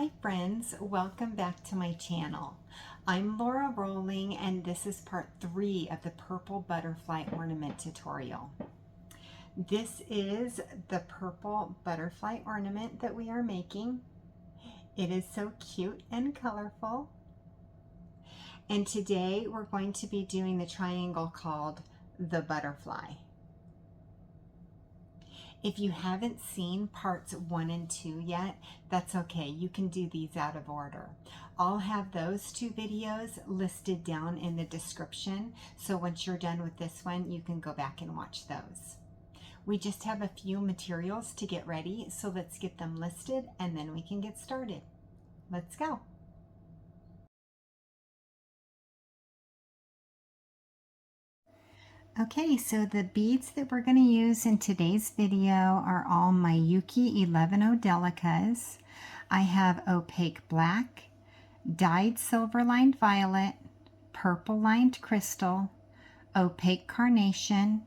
Hi friends, welcome back to my channel. I'm Lora Rolling and this is part 3 of the purple butterfly ornament tutorial. This is the purple butterfly ornament that we are making. It is so cute and colorful. And today we're going to be doing the triangle called the butterfly. If you haven't seen parts 1 and 2 yet, that's okay. You can do these out of order. I'll have those 2 videos listed down in the description, so once you're done with this one, you can go back and watch those. We just have a few materials to get ready, so let's get them listed and then we can get started. Let's go. Okay, so the beads that we're going to use in today's video are all Miyuki Delicas. I have opaque black, dyed silver lined violet, purple lined crystal, opaque carnation,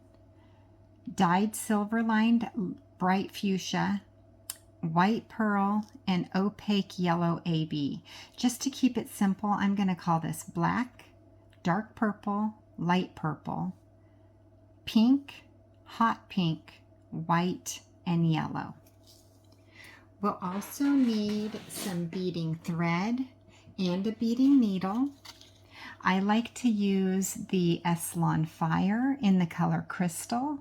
dyed silver lined bright fuchsia, white pearl, and opaque yellow AB. Just to keep it simple, I'm going to call this black, dark purple, light purple, pink, hot pink, white, and yellow. We'll also need some beading thread and a beading needle. I like to use the Eslon Fire in the color crystal,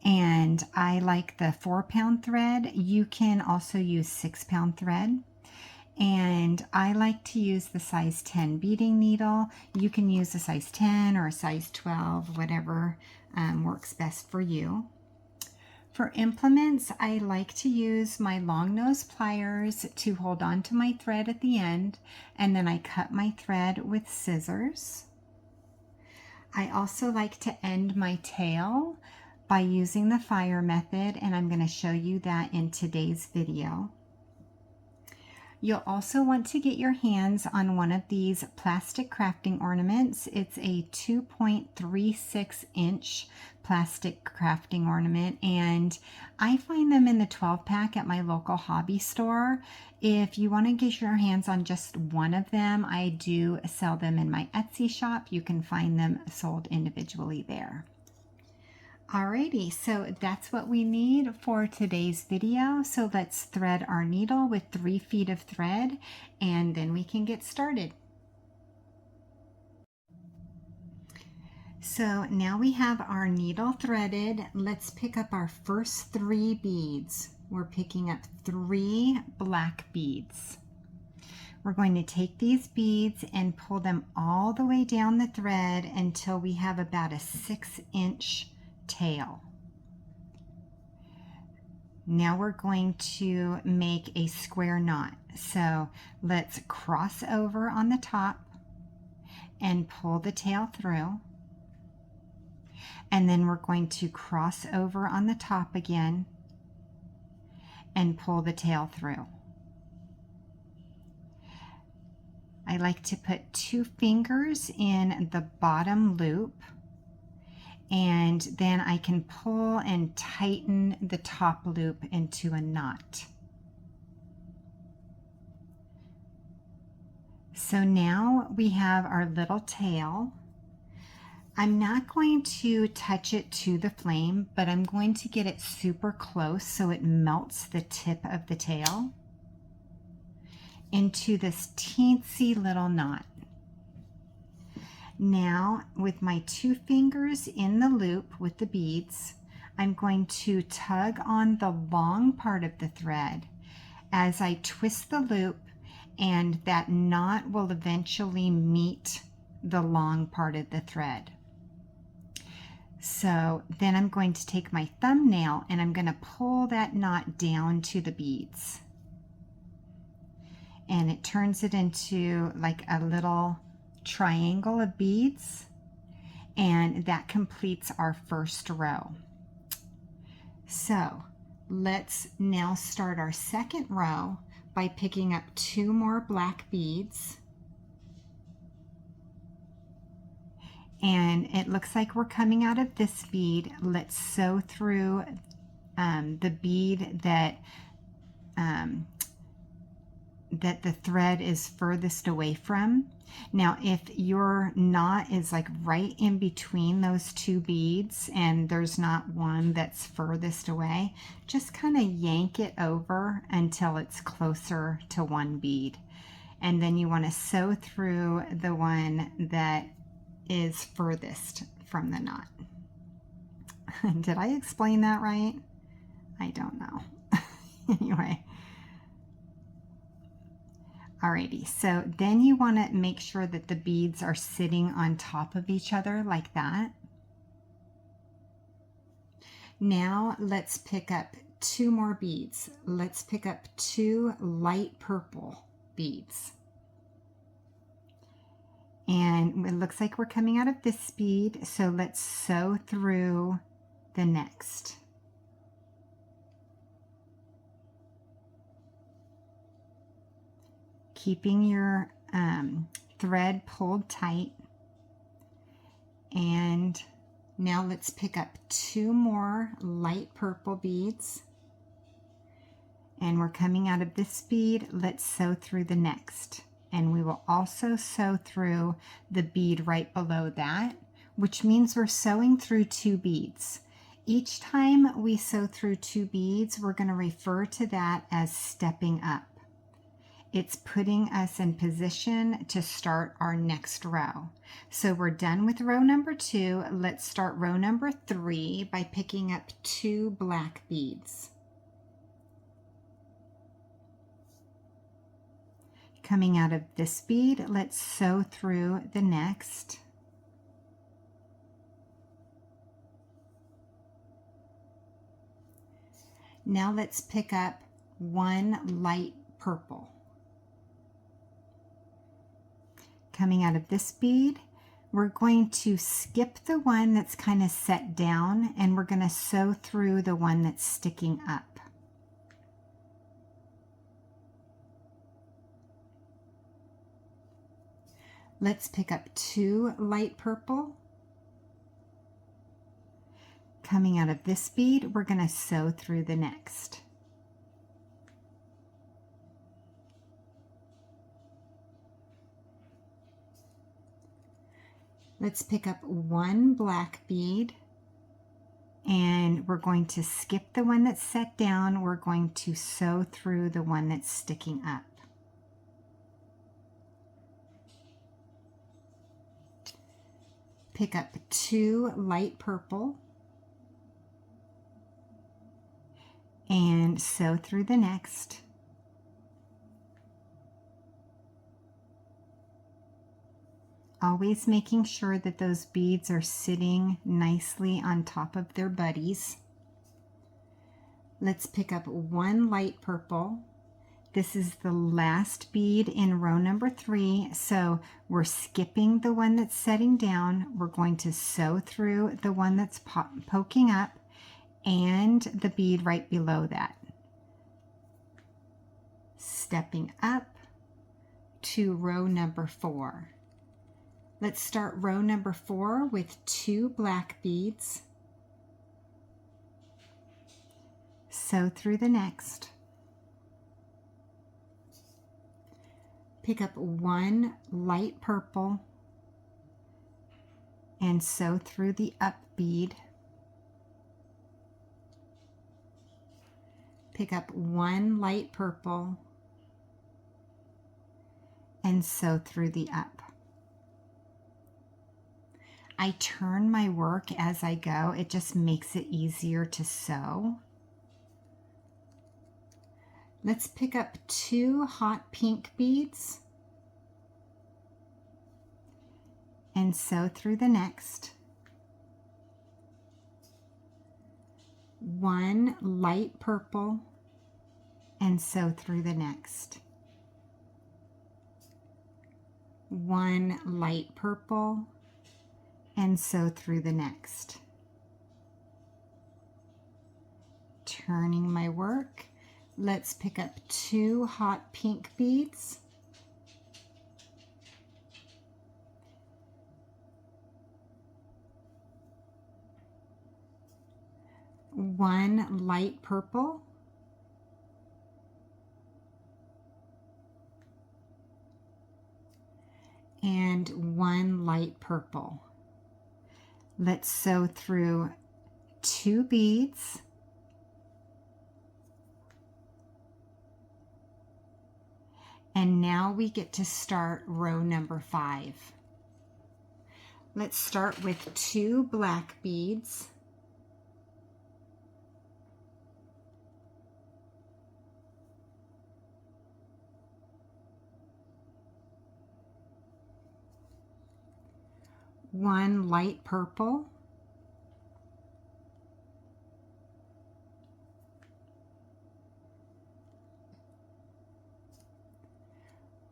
and I like the 4-pound thread. You can also use 6-pound thread. And I like to use the size 10 beading needle. You can use a size 10 or a size 12, whatever works best for you. For implements, I like to use my long nose pliers to hold on to my thread at the end, and then I cut my thread with scissors. I also like to end my tail by using the fire method, and I'm going to show you that in today's video. You'll also want to get your hands on one of these plastic crafting ornaments. It's a 2.36 inch plastic crafting ornament, and I find them in the 12-pack at my local hobby store. If you want to get your hands on just one of them, I do sell them in my Etsy shop. You can find them sold individually there. Alrighty, so that's what we need for today's video. So let's thread our needle with 3 feet of thread, and then we can get started. So now we have our needle threaded. Let's pick up our first 3 beads. We're picking up 3 black beads. We're going to take these beads and pull them all the way down the thread until we have about a 6-inch tail. Now we're going to make a square knot. So let's cross over on the top and pull the tail through. And then we're going to cross over on the top again and pull the tail through. I like to put 2 fingers in the bottom loop, and then I can pull and tighten the top loop into a knot. So now we have our little tail. I'm not going to touch it to the flame, but I'm going to get it super close so it melts the tip of the tail into this teensy little knot. Now, with my 2 fingers in the loop with the beads, I'm going to tug on the long part of the thread as I twist the loop, and that knot will eventually meet the long part of the thread. So then I'm going to take my thumbnail and I'm going to pull that knot down to the beads. And it turns it into like a little triangle of beads, and that completes our first row. So let's now start our second row by picking up 2 more black beads, and it looks like we're coming out of this bead. Let's sew through the bead that that the thread is furthest away from. Now, if your knot is like right in between those two beads and there's not one that's furthest away, just kind of yank it over until it's closer to one bead. And then you want to sew through the one that is furthest from the knot. Did I explain that right? I don't know. Anyway. Alrighty, so then you want to make sure that the beads are sitting on top of each other like that. Now let's pick up 2 more beads. Let's pick up 2 light purple beads. And it looks like we're coming out of this bead, so let's sew through the next. Keeping your thread pulled tight. And now let's pick up 2 more light purple beads. And we're coming out of this bead. Let's sew through the next. And we will also sew through the bead right below that, which means we're sewing through 2 beads. Each time we sew through 2 beads, we're going to refer to that as stepping up. It's putting us in position to start our next row. So we're done with row number 2. Let's start row number 3 by picking up 2 black beads. Coming out of this bead, let's sew through the next. Now let's pick up 1 light purple. Coming out of this bead, we're going to skip the one that's kind of set down and we're going to sew through the one that's sticking up. Let's pick up 2 light purple. Coming out of this bead, we're going to sew through the next. Let's pick up 1 black bead and we're going to skip the one that's set down. We're going to sew through the one that's sticking up. Pick up 2 light purple and sew through the next. Always making sure that those beads are sitting nicely on top of their buddies. Let's pick up 1 light purple. This is the last bead in row number 3, so we're skipping the one that's setting down. We're going to sew through the one that's poking up and the bead right below that. Stepping up to row number 4. Let's start row number 4 with 2 black beads. Sew through the next. Pick up 1 light purple and sew through the up bead. Pick up 1 light purple and sew through the up. I turn my work as I go. It just makes it easier to sew. Let's pick up 2 hot pink beads and sew through the next. 1 light purple and sew through the next. 1 light purple and sew through the next. Turning my work. Let's pick up 2 hot pink beads. One light purple and 1 light purple. Let's sew through 2 beads. And now we get to start row number 5. Let's start with 2 black beads. One light purple.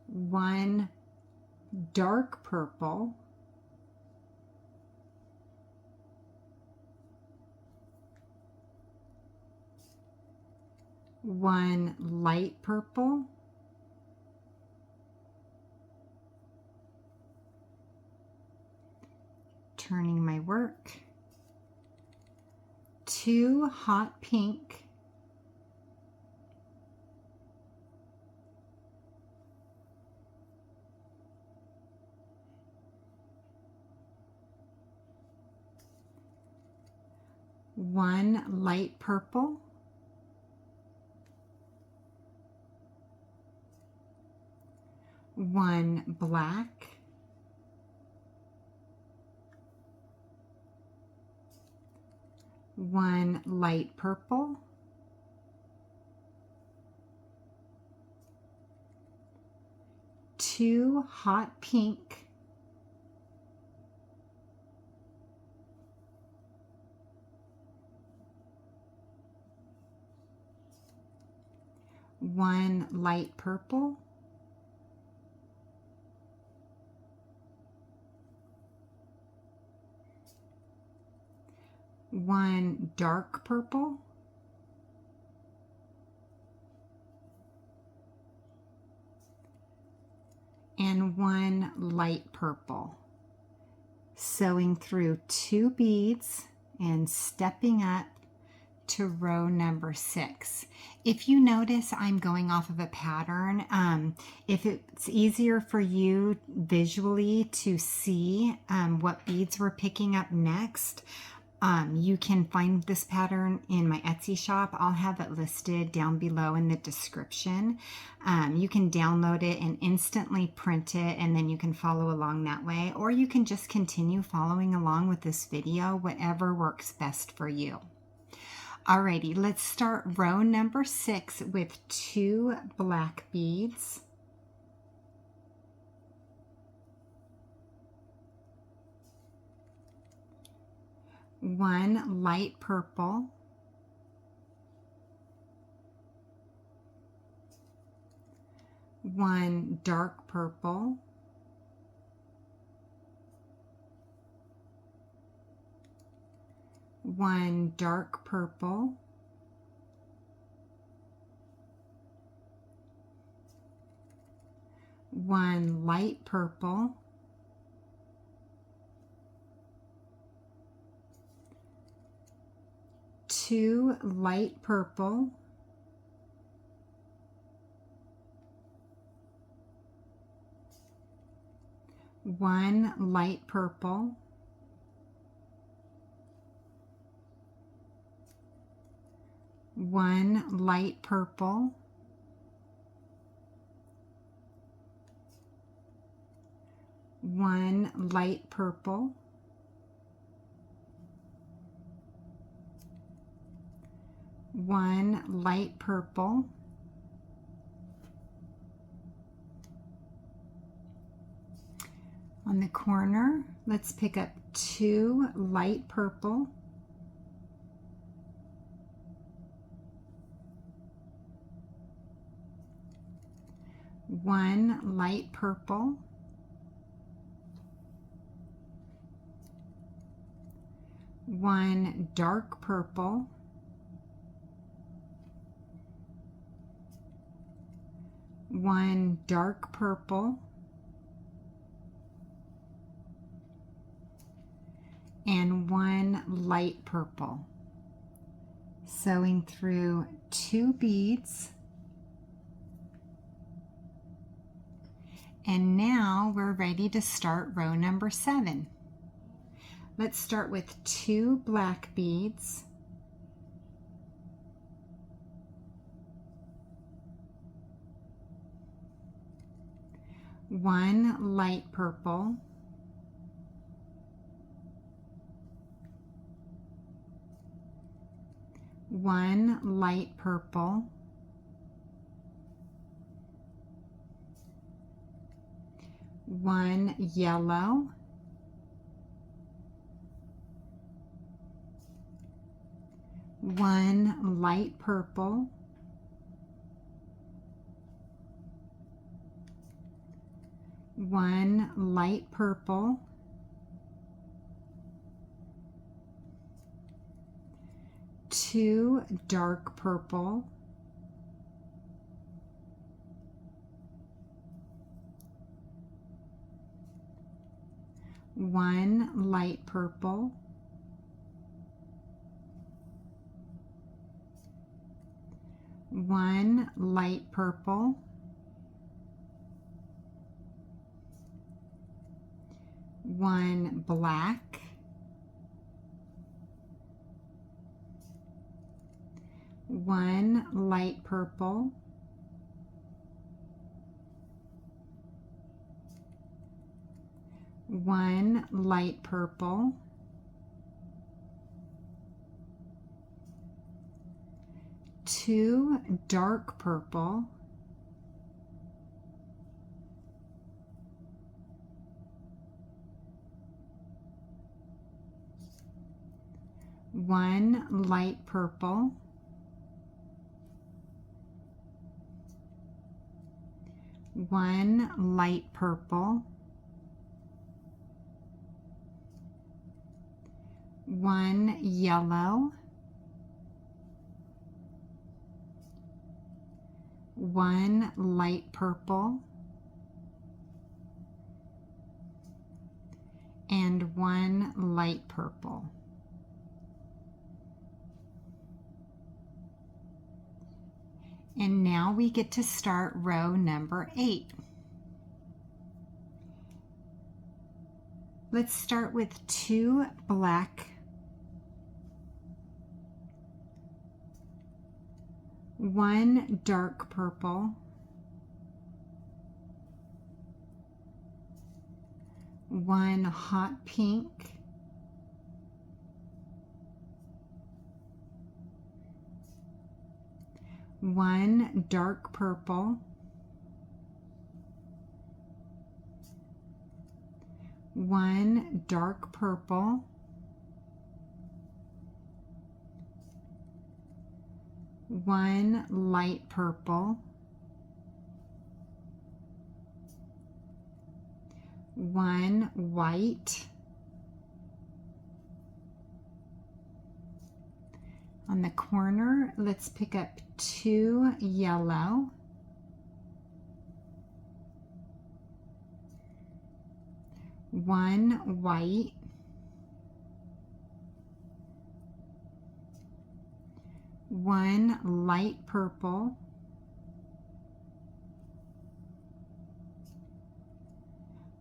One dark purple. One light purple. Turning my work. 2 hot pink. One light purple. One black. One light purple. Two hot pink. One light purple. One dark purple. And one light purple. Sewing through 2 beads and stepping up to row number 6. If you notice, I'm going off of a pattern. If it's easier for you visually to see what beads we're picking up next, you can find this pattern in my Etsy shop. I'll have it listed down below in the description. You can download it and instantly print it, and then you can follow along that way, or you can just continue following along with this video, whatever works best for you. Alrighty, let's start row number 6 with 2 black beads. One light purple. One dark purple. One dark purple. One light purple. Two light purple. One light purple. One light purple. One light purple. One light purple. On the corner, let's pick up 2 light purple. One light purple. One dark purple. One dark purple. And one light purple. Sewing through 2 beads. And now we're ready to start row number 7. Let's start with 2 black beads, 1 light purple, 1 light purple, 1 yellow, 1 light purple, 1 light purple, 2 dark purple, 1 light purple, 1 light purple, 1 black, 1 light purple, 1 light purple, 2 dark purple, 1 light purple, 1 light purple, 1 yellow, 1 light purple, and 1 light purple. And now we get to start row number 8. Let's start with 2 black, 1 dark purple, 1 hot pink, 1 dark purple, 1 dark purple, 1 light purple, 1 white. On the corner, let's pick up 2 yellow, 1 white, 1 light purple,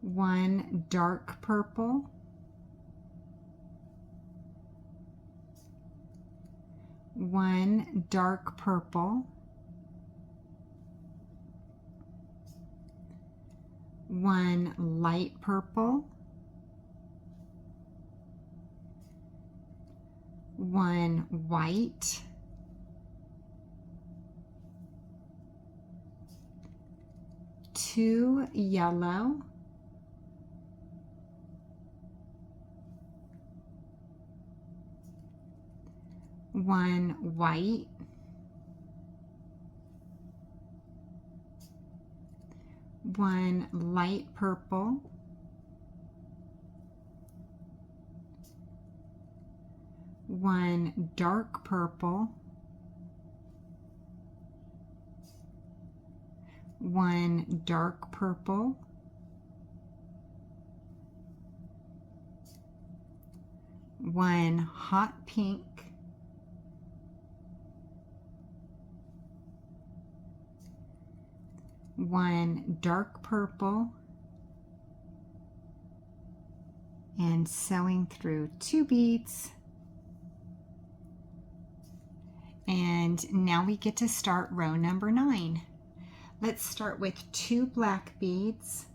1 dark purple, 1 dark purple, 1 light purple, 1 white, 2 yellow, 1 white, 1 light purple, 1 dark purple, 1 dark purple, 1 hot pink, one dark purple, and sewing through 2 beads. And now we get to start row number 9. Let's start with 2 black beads,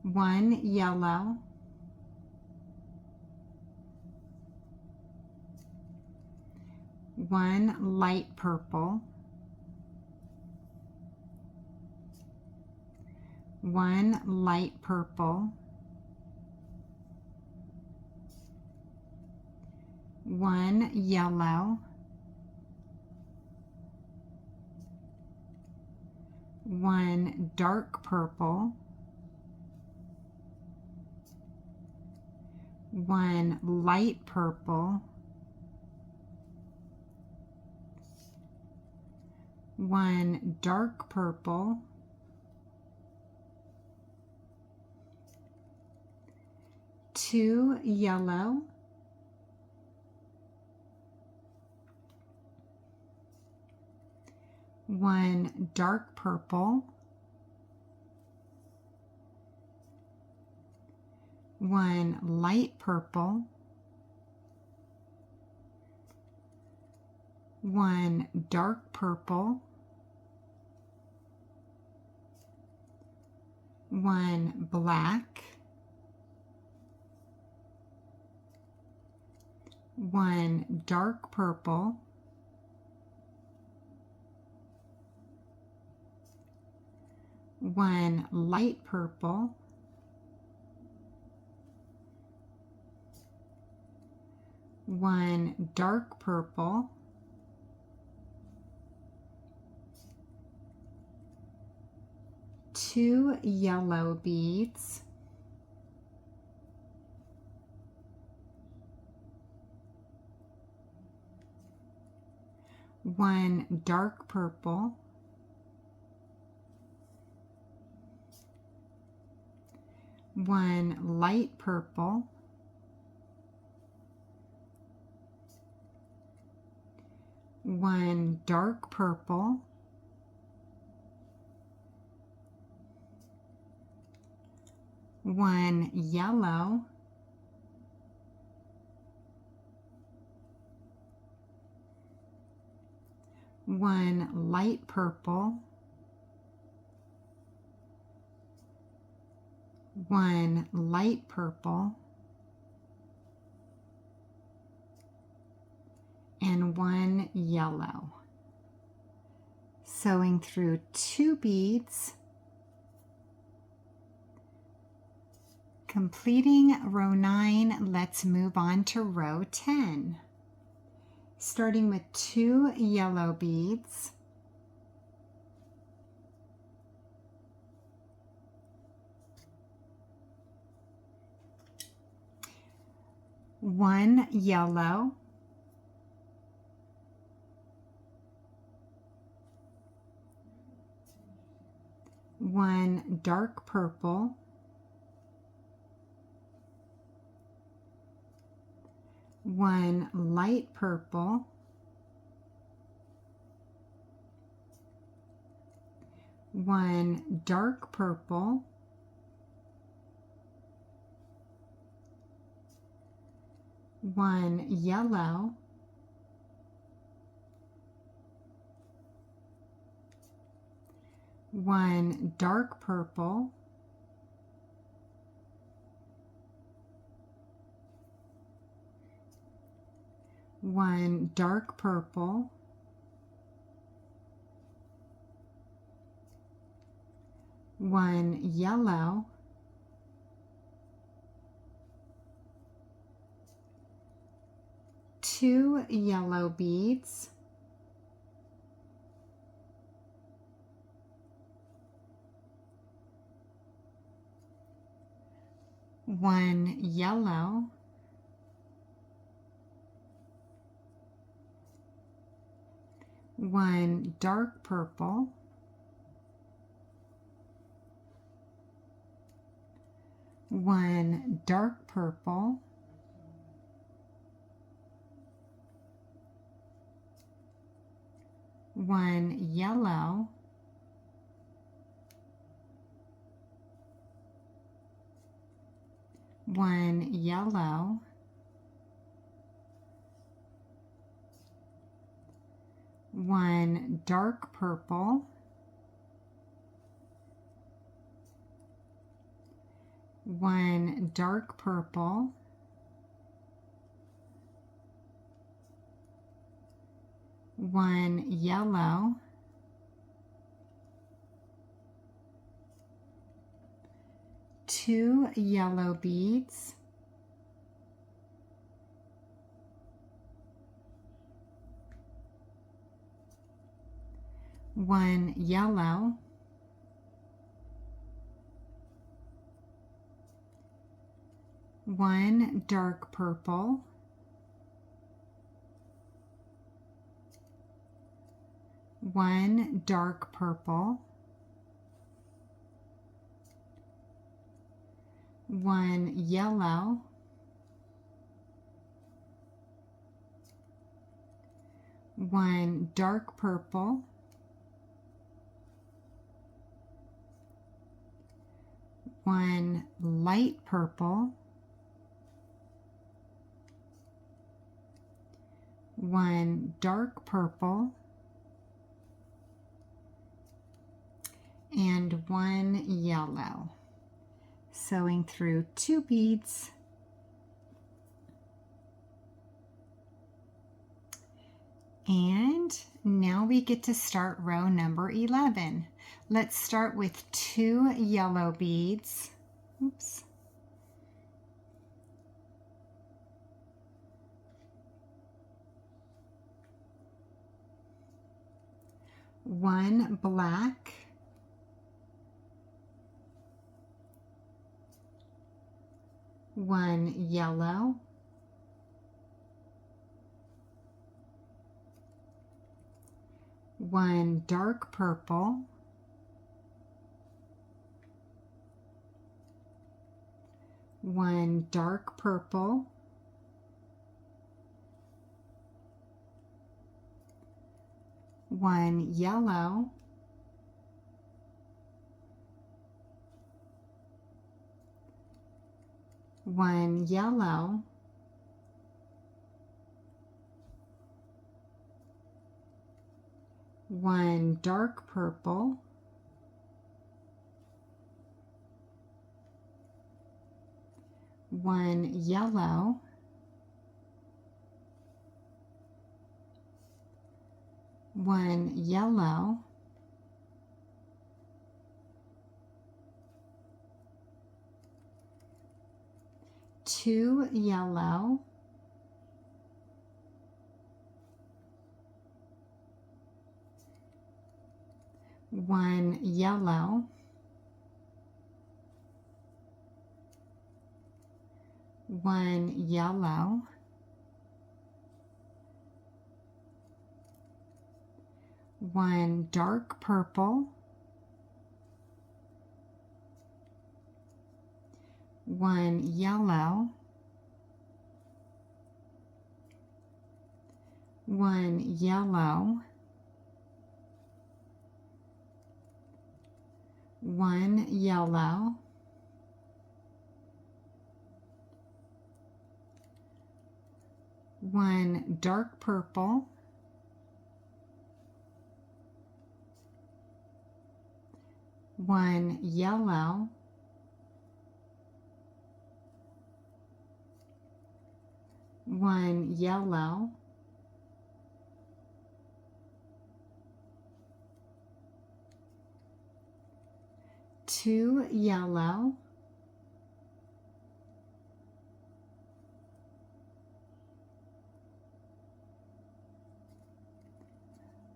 one yellow, one light purple, one light purple, one yellow, one dark purple, one light purple, one dark purple, two yellow, one dark purple, one light purple, one dark purple, one black, one dark purple, one light purple, one dark purple, two yellow beads, one dark purple, one light purple, one dark purple, one yellow, one light purple, one light purple, and one yellow. Sewing through 2 beads, completing row 9. Let's move on to row 10. Starting with 2 yellow beads, one yellow, one dark purple, one light purple, one dark purple, one yellow, one dark purple, one dark purple, one yellow, two yellow beads, one yellow, one dark purple, one dark purple, 1 yellow, 1 yellow, 1 dark purple, 1 dark purple, 1 yellow, 2 yellow beads, 1 yellow, 1 dark purple, 1 dark purple, 1 yellow, 1 dark purple, 1 light purple, 1 dark purple, and 1 yellow. Sewing through 2 beads. And now we get to start row number 11. Let's start with 2 yellow beads. Oops. One black, 1 yellow, 1 dark purple, 1 dark purple, 1 yellow, 1 yellow, 1 dark purple, 1 yellow, 1 yellow, 2 yellow, 1 yellow, 1 yellow, 1 dark purple, 1 yellow, 1 yellow, 1 yellow, 1 dark purple, 1 yellow, 1 yellow, 2 yellow,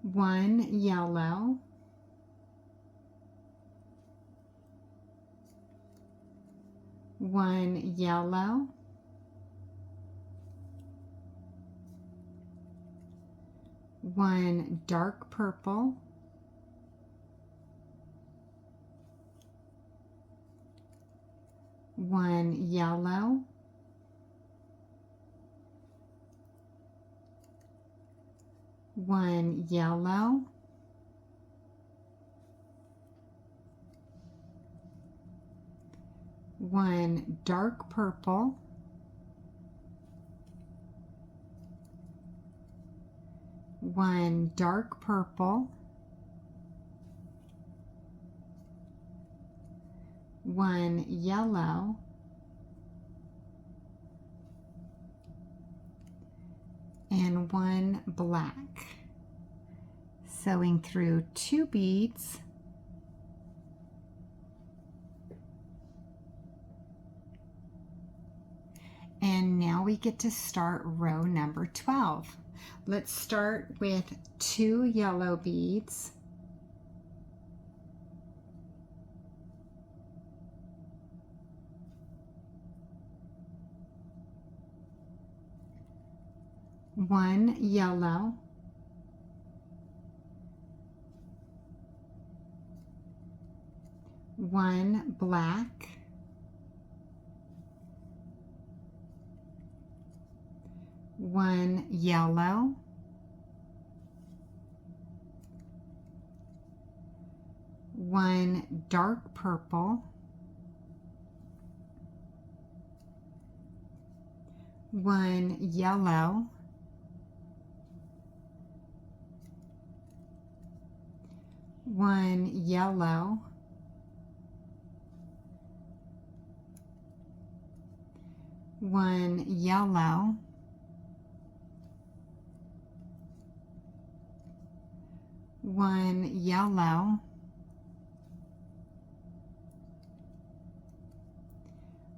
1 yellow, 1 yellow, 1 dark purple, 1 yellow, 1 yellow, 1 dark purple, 1 dark purple, 1 yellow, and 1 black. Sewing through 2 beads, and now we get to start row number 12. Let's start with 2 yellow beads, one yellow, one black, one yellow, one dark purple, one yellow, one yellow, one yellow, one yellow,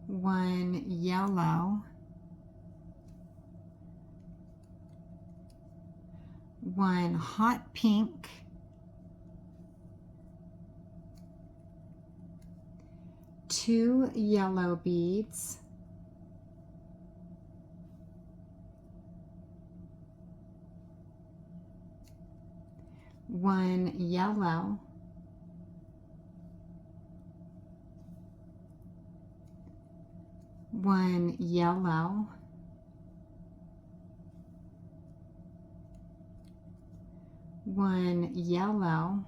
one yellow, one hot pink, two yellow beads, one yellow, one yellow, one yellow,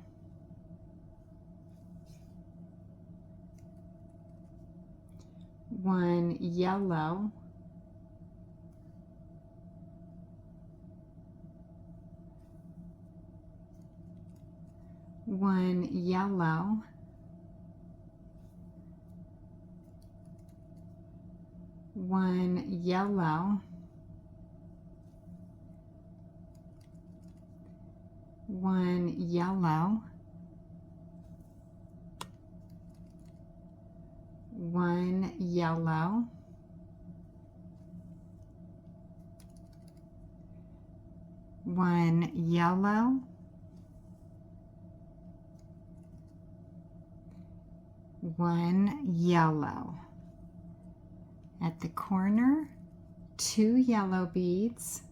one yellow, one yellow, one yellow, one yellow, one yellow, one yellow, one yellow. At the corner, two yellow beads,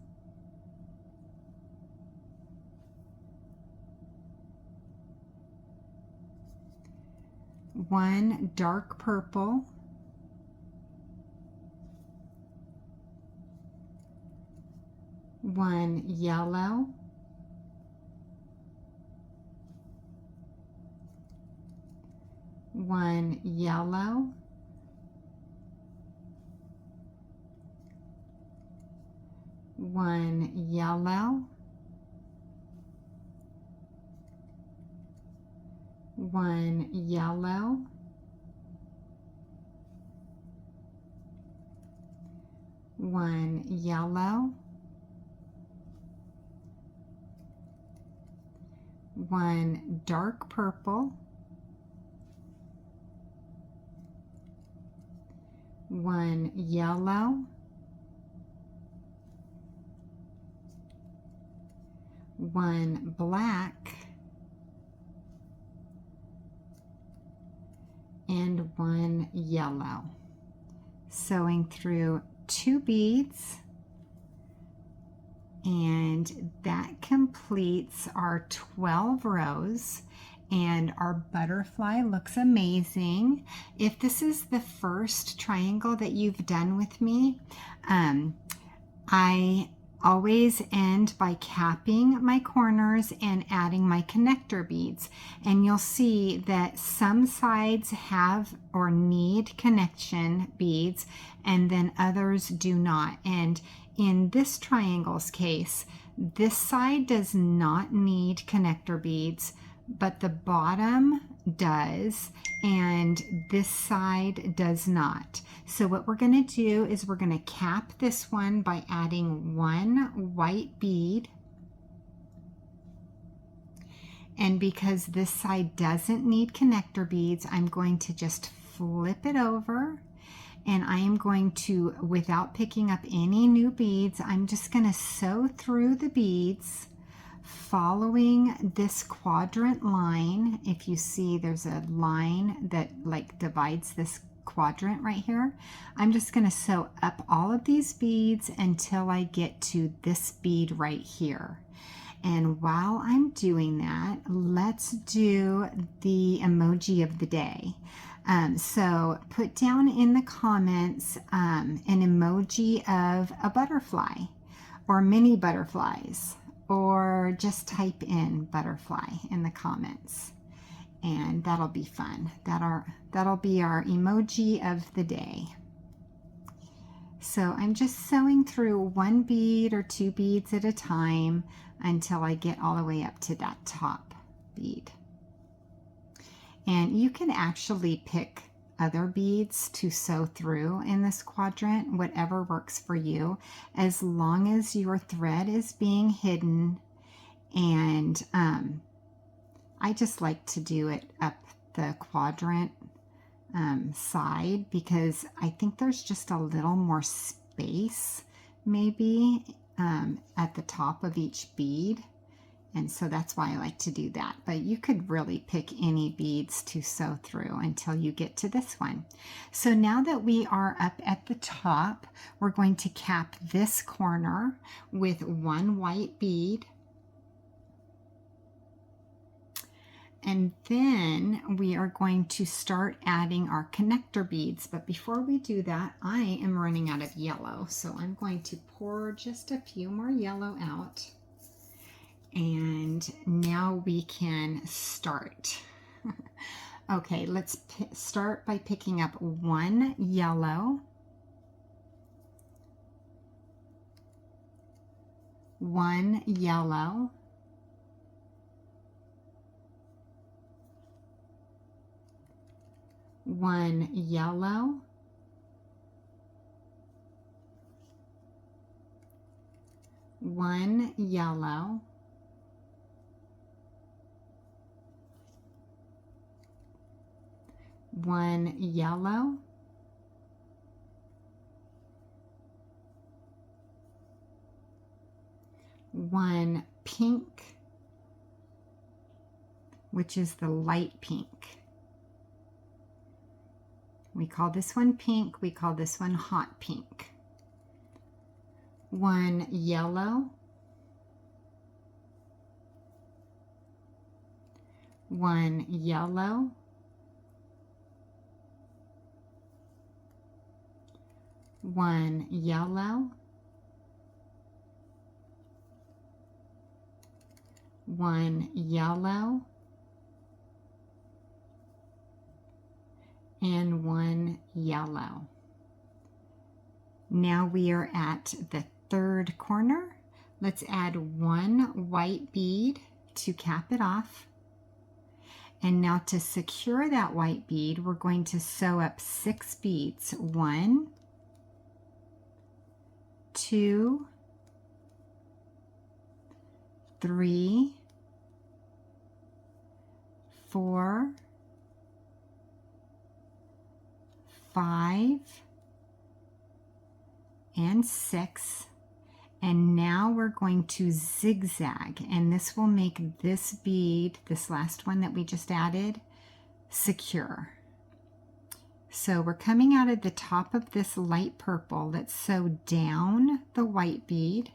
one dark purple, one yellow, one yellow, one yellow, one yellow, one yellow, one dark purple, one yellow, one black, and one yellow. Sewing through two beads, and that completes our 12 rows, and our butterfly looks amazing. If this is the first triangle that you've done with me, I always end by capping my corners and adding my connector beads. And you'll see that some sides have or need connection beads and then others do not. And in this triangle's case, this side does not need connector beads, but the bottom does, and this side does not. So what we're going to do is we're going to cap this one by adding one white bead. And because this side doesn't need connector beads, I'm going to just flip it over, and I am going to, without picking up any new beads, I'm just going to sew through the beads following this quadrant line. If you see, there's a line that like divides this quadrant right here. I'm just going to sew up all of these beads until I get to this bead right here. And while I'm doing that, let's do the emoji of the day. So put down in the comments an emoji of a butterfly or mini butterflies, or just type in butterfly in the comments, and that'll be fun. That'll be our emoji of the day. So I'm just sewing through one bead or two beads at a time until I get all the way up to that top bead. And you can actually pick other beads to sew through in this quadrant, whatever works for you, as long as your thread is being hidden. And I just like to do it up the quadrant side because I think there's just a little more space maybe at the top of each bead. And so that's why I like to do that. But you could really pick any beads to sew through until you get to this one. So now that we are up at the top, we're going to cap this corner with one white bead. And then we are going to start adding our connector beads. But before we do that, I am running out of yellow. So I'm going to pour just a few more yellow out. And now we can start. Okay, let's start by picking up one yellow, one yellow, one yellow, one yellow, one yellow, one pink, which is the light pink. We call this one pink, we call this one hot pink. One yellow, one yellow, one yellow, one yellow, and one yellow. Now we are at the third corner. Let's add one white bead to cap it off. And now to secure that white bead, we're going to sew up 6 beads. 1, 2, 3, 4, 5, and 6. And now we're going to zigzag, and this will make this bead, this last one that we just added, secure. So we're coming out of the top of this light purple. Let's sew down the white bead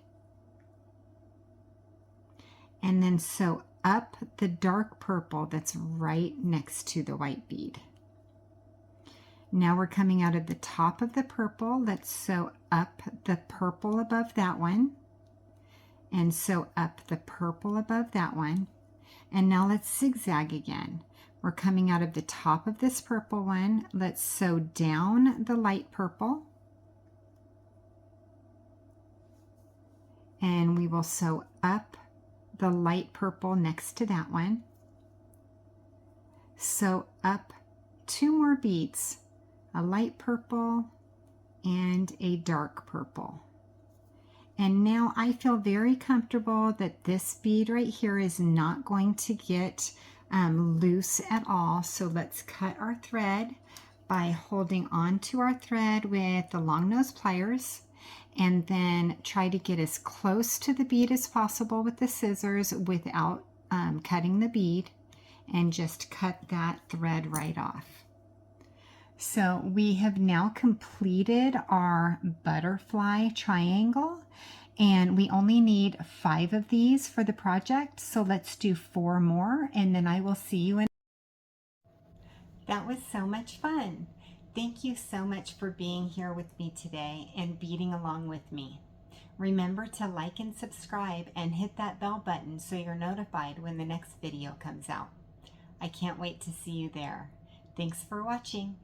and then sew up the dark purple that's right next to the white bead. Now we're coming out of the top of the purple. Let's sew up the purple above that one. and sew up the purple above that one. And now let's zigzag again. We're coming out of the top of this purple one. Let's sew down the light purple. And we will sew up the light purple next to that one. Sew up 2 more beads, a light purple and a dark purple. And now I feel very comfortable that this bead right here is not going to get loose at all. So let's cut our thread by holding on to our thread with the long nose pliers, and then try to get as close to the bead as possible with the scissors without cutting the bead, and just cut that thread right off. So we have now completed our butterfly triangle, and we only need 5 of these for the project. So let's do 4 more, and then I will see you in. That was so much fun. Thank you so much for being here with me today and beading along with me. Remember to like and subscribe and hit that bell button so you're notified when the next video comes out. I can't wait to see you there. Thanks for watching.